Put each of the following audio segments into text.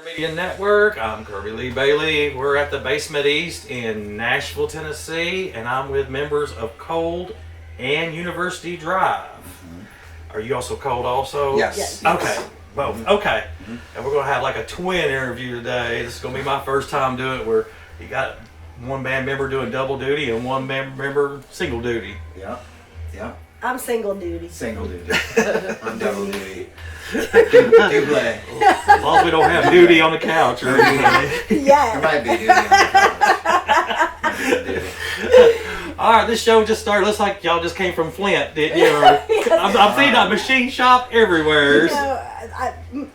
Media Network. I'm Kirby Lee Bailey. We're at the Basement East in Nashville, Tennessee, and I'm with members of Cold and University Drive. Are you also Cold also? Yes. Okay. Both. Okay. And we're going to have like a twin interview today. This is going to be my first time doing it where you got one band member doing double duty and one band member single duty. Yeah. I'm single duty. Single duty. I'm double duty. Double. As long as we don't have duty on the couch or anything. There might be duty on the couch. All right, this show just started. Looks like y'all just came from Flint, didn't you? I'm seeing a machine shop everywhere. You know,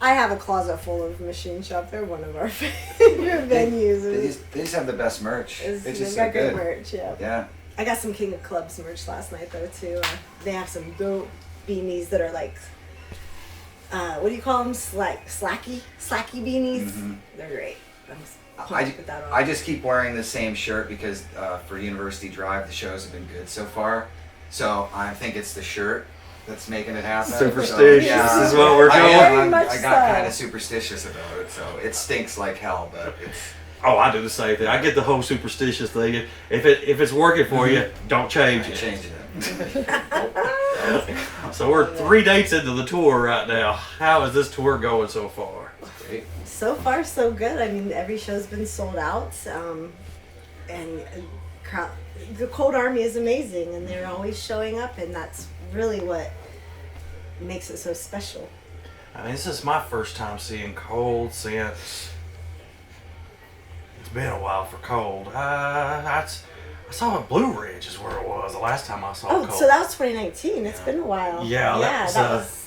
I have a closet full of machine shop. They're one of our favorite venues. They just have the best merch. It's just they've so got good. merch, yeah. Yeah. I got some King of Clubs merch last night though too. They have some dope beanies that are like, what do you call them? Slacky beanies. Mm-hmm. They're great. I'm pumped to put that on. I just keep wearing the same shirt because for University Drive the shows have been good so far. So I think it's the shirt that's making it happen. Superstitious is what we're going. I got kind of superstitious about it, so it stinks like hell, but it's. Oh, I do the same thing. I get the whole superstitious thing. If it's working for you, don't change it. Change it. So we're 3 dates into the tour right now. How is this tour going so far? Great. So far, so good. I mean, every show's been sold out, and the Cold Army is amazing, and they're always showing up, and that's really what makes it so special. I mean, this is my first time seeing Cold since it's been a while for Cold. I saw it Blue Ridge is where it was the last time I saw Cold. Oh, so that was 2019. It's been a while. Yeah,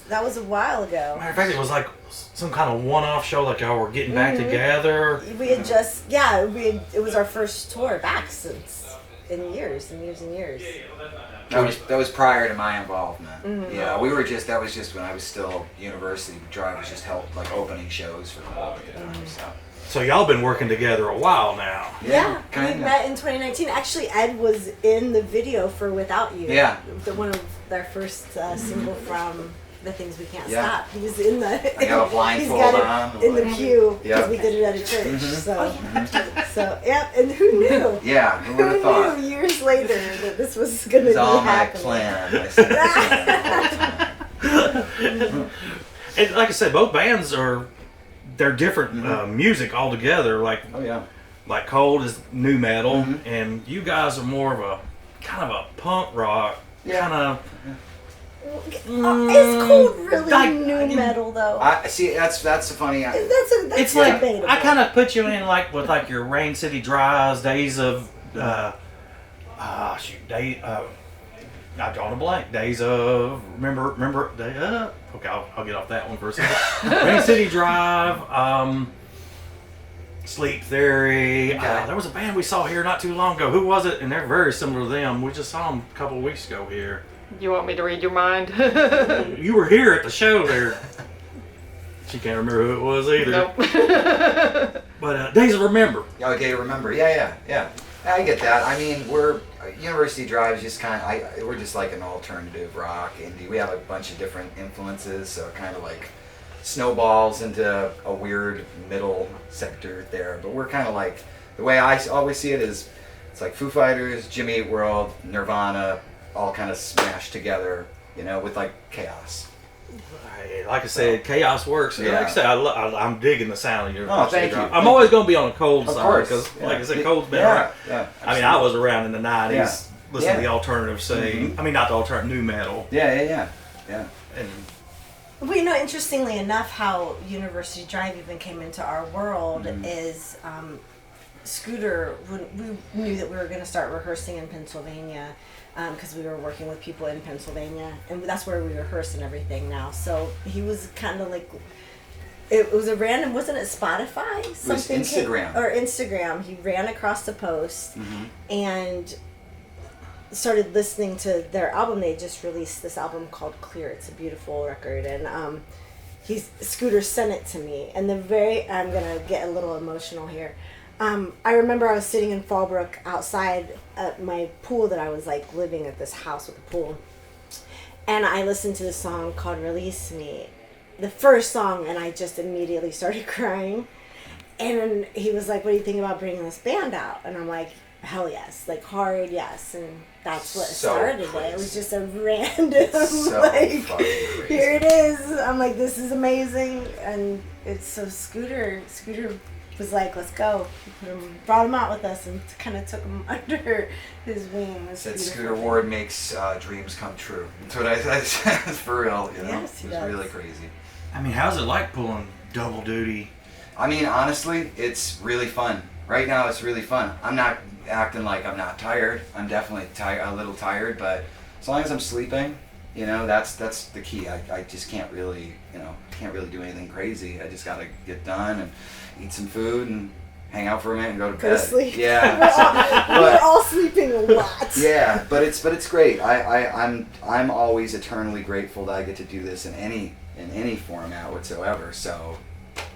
that was a while ago. Matter of fact, it was like some kind of one-off show, like y'all were getting back together. We had just, it was our first tour back since in years and years and years. That was prior to my involvement. Mm-hmm. Yeah, that was just when I was still University Drive was just opening shows for Cold at the time. So y'all been working together a while now. Yeah, we met in 2019. Actually, Ed was in the video for Without You. Yeah. One of their first single from The Things We Can't Stop. He was in the. I got a blindfold on. In the pew because we did it at a church. So yeah, and who knew? Yeah, who would have thought? Who knew years later that this was going to be happening? It's all my plan. I said it all the time. And like I said, both bands they're different music altogether. Like, like Cold is new metal, and you guys are more of a kind of a punk rock kind of. Is Cold really new metal though? I see. That's the funny. It's like debatable. I kind of put you in like with like your Rain City Drives, Days of I've drawn a blank. Days of remember okay, I'll get off that one for a second. Rain City Drive, Sleep Theory. Okay. There was a band we saw here not too long ago. Who was it? And they're very similar to them. We just saw them a couple of weeks ago here. You want me to read your mind? You were here at the show there. She can't remember who it was either. Nope. But Days of Remember. Okay, remember. Yeah. I get that. I mean, we're University Drive is just we're just like an alternative rock indie. We have a bunch of different influences, so it kind of like snowballs into a weird middle sector there. But we're kind of like, the way I always see it is, it's like Foo Fighters, Jimmy Eat World, Nirvana, all kind of smashed together, with like chaos. Like I said, chaos works. Yeah. Like I said, I'm digging the sound of your. Oh, thank you. I'm always going to be on the Cold Of side course. because, Yeah. like I said, Cold's been around. Yeah. I mean, I was around in the '90s, listening to the Yeah. alternative scene. I mean, not the alternative new metal. Yeah. And Well, interestingly enough, how University Drive even came into our world is Scooter. When we knew that we were going to start rehearsing in Pennsylvania. Because we were working with people in Pennsylvania, and that's where we rehearse and everything now. So he was kind of like, it was a random, wasn't it Spotify? Something Instagram. Or Instagram. He ran across the post and started listening to their album. They just released this album called Clear. It's a beautiful record, and Scooter sent it to me. And I'm gonna get a little emotional here. I remember I was sitting in Fallbrook outside at my pool that I was like living at this house with a pool. And I listened to this song called Release Me. the first song, and I just immediately started crying. And he was like, "What do you think about bringing this band out?" And I'm like, "Hell yes, like hard yes." And that's what started it. It was just a random like, here it is. I'm like, this is amazing, and it's so Scooter was like, "Let's go." He brought him out with us and kind of took him under his wing. Said Scooter Ward makes dreams come true. That's what I said. For real, you know. Yes, he does. Really crazy. I mean, how's it like pulling double duty? I mean, honestly, it's really fun. Right now, it's really fun. I'm not acting like I'm not tired. I'm definitely a little tired, but as long as I'm sleeping, you know, that's the key. I just can't really do anything crazy. I just gotta get done and eat some food and hang out for a minute and go to bed. Sleep. Yeah. We're all sleeping a lot. Yeah, but it's great. I'm always eternally grateful that I get to do this in any format whatsoever. So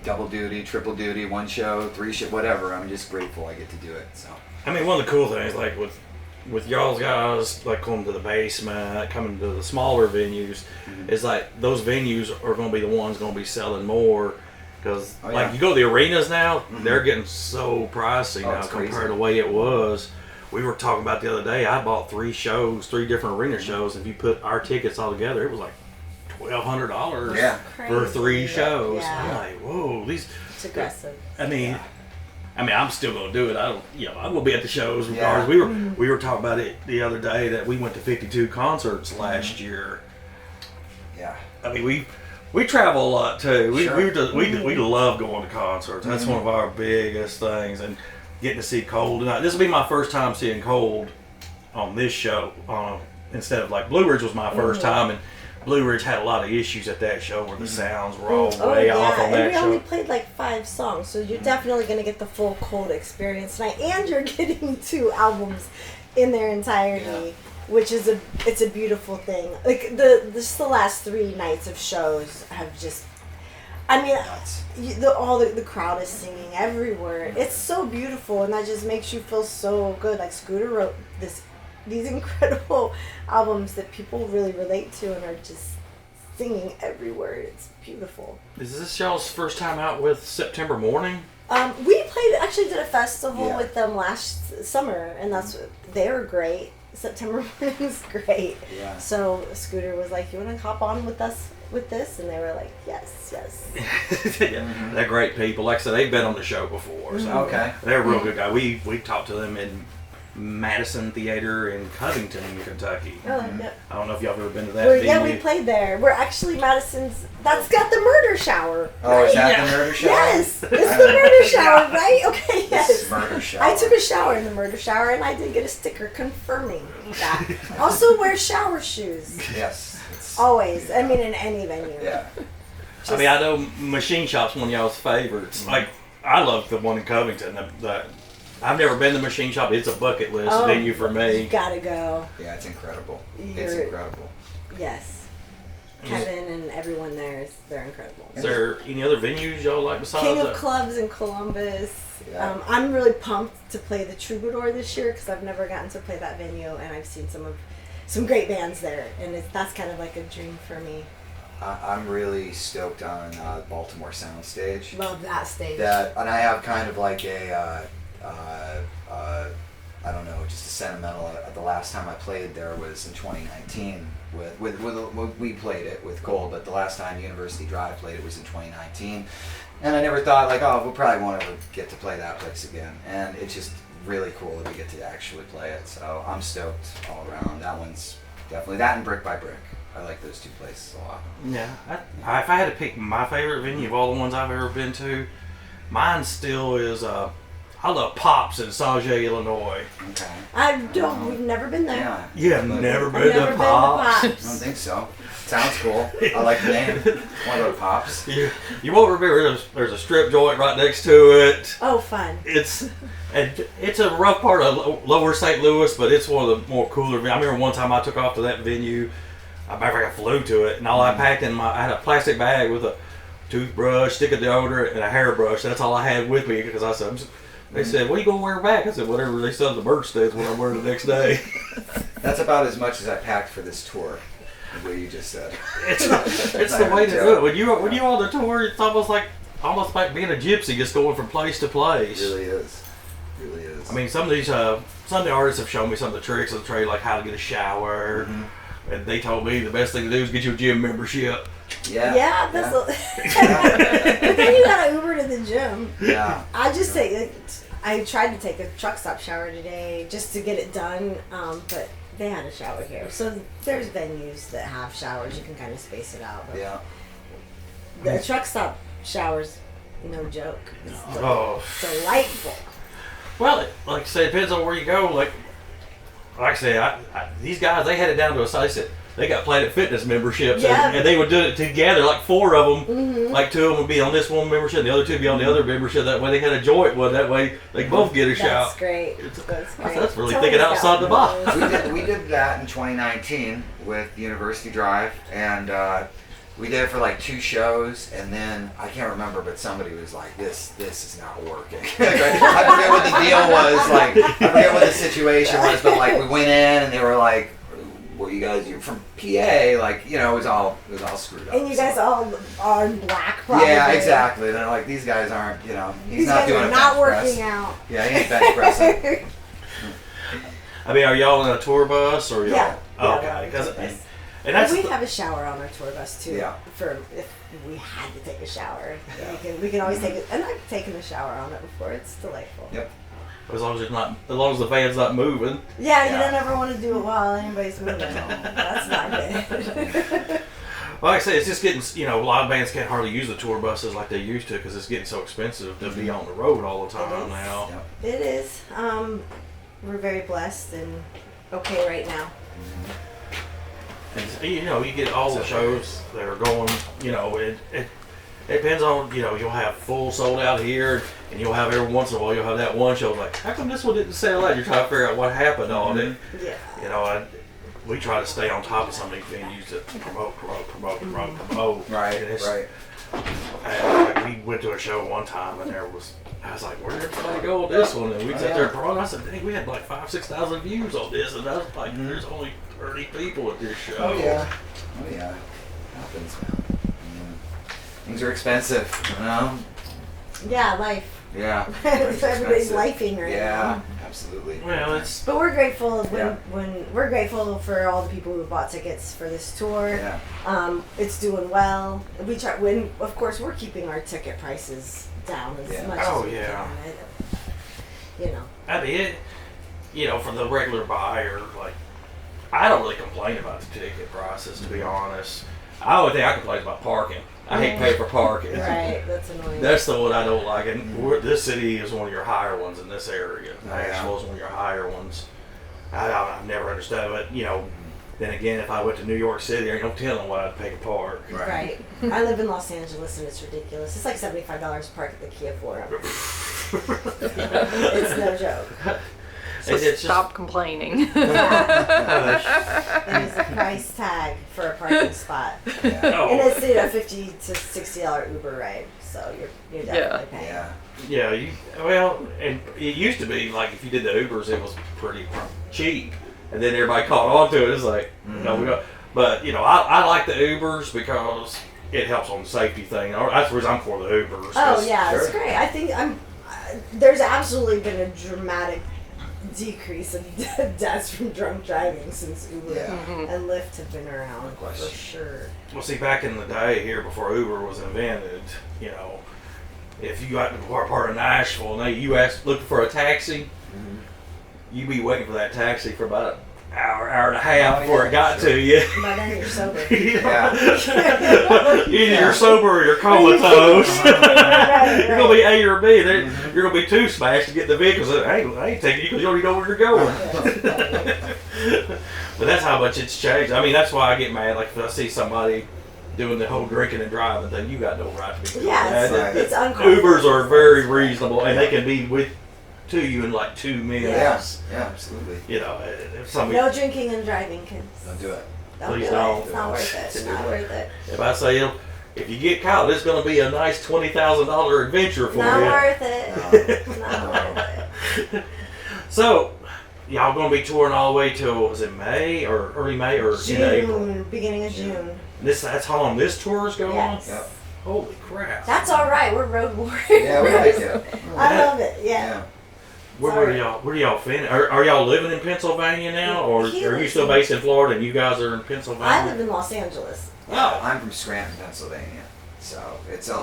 double duty, triple duty, one show, three show, whatever. I'm just grateful I get to do it. So I mean, one of the cool things, like with y'all's guys, like coming to the basement, coming to the smaller venues, is like those venues are going to be the ones going to be selling more. Because like you go to the arenas now, they're getting so pricey now compared to the way it was. We were talking about the other day, I bought 3 different arena shows. If you put our tickets all together, it was like $1,200 for 3 shows. Yeah. I'm like, whoa, It's aggressive. I mean, I'm still gonna do it. I'm gonna be at the shows regardless. We were talking about it the other day that we went to 52 concerts last year. Yeah. I mean, we travel a lot too. We love going to concerts. That's one of our biggest things, and getting to see Cold tonight. This will be my first time seeing Cold on this show. Instead of like Blue Ridge was my first time, and Blue Ridge had a lot of issues at that show where the sounds were all way off on that and we show. only played like 5 songs, so you're definitely going to get the full Cold experience tonight, and you're getting 2 albums in their entirety, which is it's a beautiful thing. Like the last 3 nights of shows have just, I mean, the crowd is singing everywhere. It's so beautiful, and that just makes you feel so good. Like Scooter wrote these incredible albums that people really relate to and are just singing everywhere. It's beautiful. Is this y'all's first time out with September Morning? We did a festival with them last summer, and they were great. September Morning was great. Yeah. So Scooter was like, "You want to hop on with us with this?" And they were like, "Yes." They're great people. Like I said, they've been on the show before. So they're a real good guy. We talked to them in Madison Theater in Covington, Kentucky. I don't know if y'all have ever been to that venue. Yeah, we played there. We're actually Madison's. That's got the murder shower. Oh, is that the murder shower? Yes, it's the murder shower, right? Okay, yes. This is murder shower. I took a shower in the murder shower, and I did get a sticker confirming that. Also, wear shower shoes. Yes. Always. I mean, in any venue. Yeah. I mean, I know Machine Shop's one of y'all's favorites. Like, I love the one in Covington. I've never been to Machine Shop. It's a bucket list venue for me. You gotta go. Yeah, it's incredible. It's incredible. Yes. Kevin and everyone there, they're incredible. Is there any other venues y'all like besides King of that? Clubs in Columbus. Yeah. I'm really pumped to play the Troubadour this year because I've never gotten to play that venue, and I've seen some great bands there, and that's kind of like a dream for me. I'm really stoked on Baltimore Soundstage. Love that stage. And I have kind of like a I don't know, just a sentimental. The last time I played there was in 2019 with we played it with Cold, but the last time University Drive played it was in 2019, and I never thought like, oh, we'll probably won't ever get to play that place again, and it's just really cool that we get to actually play it. So I'm stoked all around. That one's definitely that, and Brick by Brick. I like those 2 places a lot. Yeah, if I had to pick my favorite venue of all the ones I've ever been to, mine still is I love Pops in Sauget, Illinois. Okay. We've never been there. Yeah. You have never been to Pops? I don't think so. Sounds cool. I like the name. Want to go to Pops? You won't remember there's a strip joint right next to it. Oh, fun. It's a rough part of Lower St. Louis, but it's one of the more cooler. I remember one time I took off to that venue. I flew to it, and all I packed I had a plastic bag with a toothbrush, stick of deodorant, and a hairbrush. That's all I had with me because I said, they said, "What are you going to wear back?" I said, "Whatever they sell at the merch stands, what I'm wearing the next day." That's about as much as I packed for this tour. what you just said. It's the way to do it. When you on the tour, it's almost like being a gypsy, just going from place to place. It really is. It really is. I mean, some of the artists have shown me some of the tricks of the trade, like how to get a shower. Mm-hmm. And they told me the best thing to do is get your gym membership. Yeah. Yeah, that's but then you gotta Uber to the gym. Yeah. I tried to take a truck stop shower today just to get it done, but they had a shower here. So there's venues that have showers. You can kind of space it out. But Yeah. the truck stop showers, no joke. It's delightful. Well, like I said, it depends on where you go. Like I said, these guys, they had it down to a size that they got Planet Fitness memberships, and they would do it together, like 4 of them. Mm-hmm. Like 2 of them would be on this one membership, and the other 2 would be on the other membership. That way they had a joint one. That way they both get a shout. That's great. That's really thinking outside the box. We did that in 2019 with University Drive, and we did it for like 2 shows, and then I can't remember, but somebody was like, "This is not working." I forget what the deal was. Like, I forget what the situation was, but like we went in, and they were like, "Well, you guys, you're from PA." Like, it was all screwed up. And you guys all are in black, probably. Yeah, exactly. And they're like, these guys aren't. He's not doing a bench not working press. out. Yeah, he ain't bench pressing. I mean, are y'all in a tour bus or y'all? Yeah. Okay, and we have a shower on our tour bus too. Yeah. For if we had to take a shower, Yeah. we can always take it. And I've taken a shower on it before. It's delightful. Yep. as long as the van's not moving. Yeah, you don't ever want to do it while anybody's moving. That's not good. Well, like I said, it's just getting, a lot of bands can't hardly use the tour buses like they used to because it's getting so expensive to be on the road all the time now. It is. We're very blessed and okay right now. And you get all the shows that are going. It depends on you'll have full sold out here, and you'll have every once in a while you'll have that one show like, how come this one didn't sell out? You're trying to figure out what happened on it. Yeah. We try to stay on top of some of these venues that promote. Right. Right. And we went to a show one time, and I was like, where did everybody go with this one? And we sat there and promoted. I said, dang, we had like 5,000-6,000 views on this, and I was like, there's only 30 people at this show. Oh yeah. Happens, man. Things are expensive, Yeah, life. Yeah. Everybody's lifing right now. Yeah, absolutely. Well, But we're grateful when we're grateful for all the people who bought tickets for this tour. Yeah. It's doing well. We try of course we're keeping our ticket prices down as much as we can. I mean, for the regular buyer, like, I don't really complain about the ticket prices, to be honest. The only thing I complain about parking. I hate paying for parking. Right, that's annoying. That's the one I don't like. And this city is one of your higher ones in this area. Nashville is one of your higher ones. I've never understood it. Then again, if I went to New York City, there ain't no telling what I'd pay to park. Right. I live in Los Angeles, and it's ridiculous. It's like $75 to park at the Kia Forum. It's no joke. So stop complaining. There's a price tag for a parking spot. And it's $50 to $60 Uber ride, so you're definitely paying. Yeah. And it used to be like if you did the Ubers, it was pretty cheap, and then everybody caught on to it. It's like, but I like the Ubers because it helps on the safety thing. That's the reason I'm for the Ubers. Oh yeah, it's great. I think there's absolutely been a dramatic decrease of deaths from drunk driving since Uber and Lyft have been around for sure. Well, see, back in the day here before Uber was invented, if you got to part of Nashville and you looking for a taxi, you'd be waiting for that taxi for about an hour and a half before it got to you. By then you're sober. Either you're sober or you're comatose. You're going to be A or B. You're going to be too smashed to get the vehicles. I ain't taking you because you already know where you're going. But that's how much it's changed. I mean, that's why I get mad. Like if I see somebody doing the whole drinking and driving thing, you got no right to be doing that. It's uncomfortable. Ubers are very reasonable, and they can be to you in like 2 minutes. Yeah, absolutely. If somebody, no drinking and driving, kids. Don't do it. Please don't. It's not worth it. It's not worth it. If I say if you get caught, it's going to be a nice $20,000 adventure for Not you. worth it. Not worth it. So, y'all gonna be touring all the way till, was it May or early May or in April? Beginning of June. That's how long this tour is going on? Yes. Yep. Holy crap. That's all right. We're road warriors. Yeah, we like it. I love it. Yeah. Where do y'all finish? Are y'all living in Pennsylvania now, or are you still based in Florida and you guys are in Pennsylvania? I live in Los Angeles. Oh, I'm from Scranton, Pennsylvania. So it's a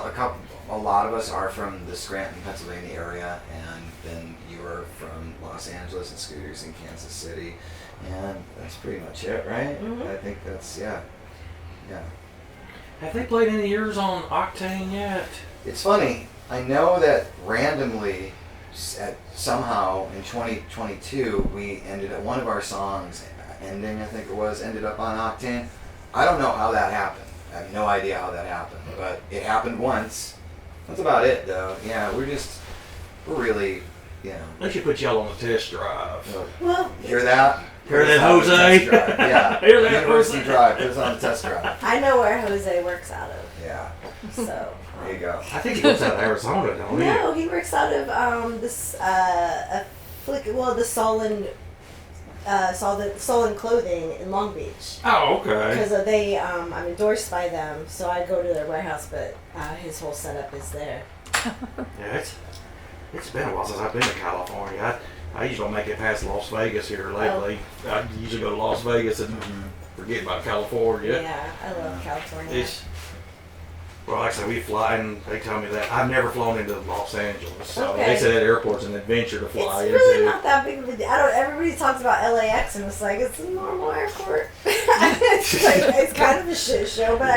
lot of us are from the Scranton, Pennsylvania area, and then you are from Los Angeles and Scooters in Kansas City, and that's pretty much it, right? Mm-hmm. I think that's yeah. Have they played any years on Octane yet? It's funny. I know that randomly, somehow in 2022, we ended up, one of our songs, Ending, I think it was, ended up on Octane. I don't know how that happened. I have no idea how that happened, but it happened once. That's about it, though. Yeah, we're really, They should put y'all on the test drive. Well, hear that? Hear that, Jose? Yeah. Hear that, University Jose? Drive. Put us on the test drive. I know where Jose works out of. Yeah. So. There you go. I think he goes out of Arizona, don't he? No, he works out of the Solon Clothing in Long Beach. Oh, okay. Because I'm endorsed by them, so I go to their warehouse, but his whole setup is there. Yeah, it's been a while since I've been to California. I usually don't make it past Las Vegas here lately. I usually go to Las Vegas and forget about California. Yeah, I love California. Well, like I said, we fly, and they tell me that I've never flown into Los Angeles. So Okay. they say that airport's an adventure to fly It's into. really not that big of a deal. Everybody talks about LAX, and it's like, it's a normal airport. it's kind of a shit show, but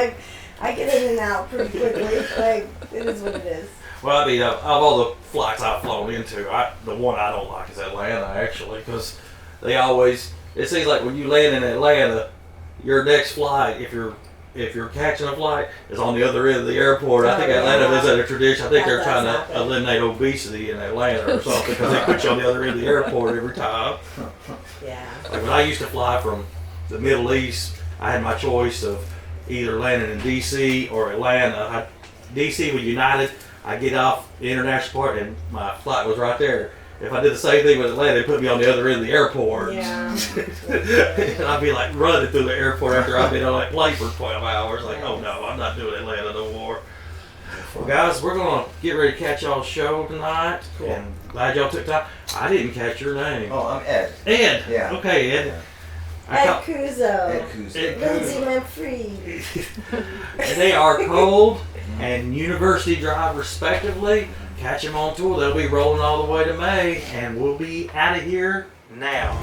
I get in and out pretty quickly. Like, it is what it is. Well, I mean, of all the flights I've flown into, the one I don't like is Atlanta, actually, because it seems like when you land in Atlanta, your next flight, if you're catching a flight, is on the other end of the airport. I think Atlanta is a tradition. I think they're trying to eliminate obesity in Atlanta or something, because they put you on the other end of the airport every time. Yeah. Like when I used to fly from the Middle East, I had my choice of either landing in D.C. or Atlanta. D.C. with United, I get off the international part and my flight was right there. If I did the same thing with Atlanta, they put me on the other end of the airport. Yeah. And I'd be like running through the airport after I've been on that plane for 12 hours. Like, oh no, I'm not doing Atlanta no more. Well, guys, we're going to get ready to catch y'all's show tonight. Cool. And glad y'all took time. I didn't catch your name. Oh, I'm Ed. Ed. Yeah. Okay, Ed. Yeah. Ed Cuozzo. Ed Cuozzo. Lindsay Manfredi. And they are Cold and University Drive, respectively. Catch them on tour. They'll be rolling all the way to May, and we'll be out of here now.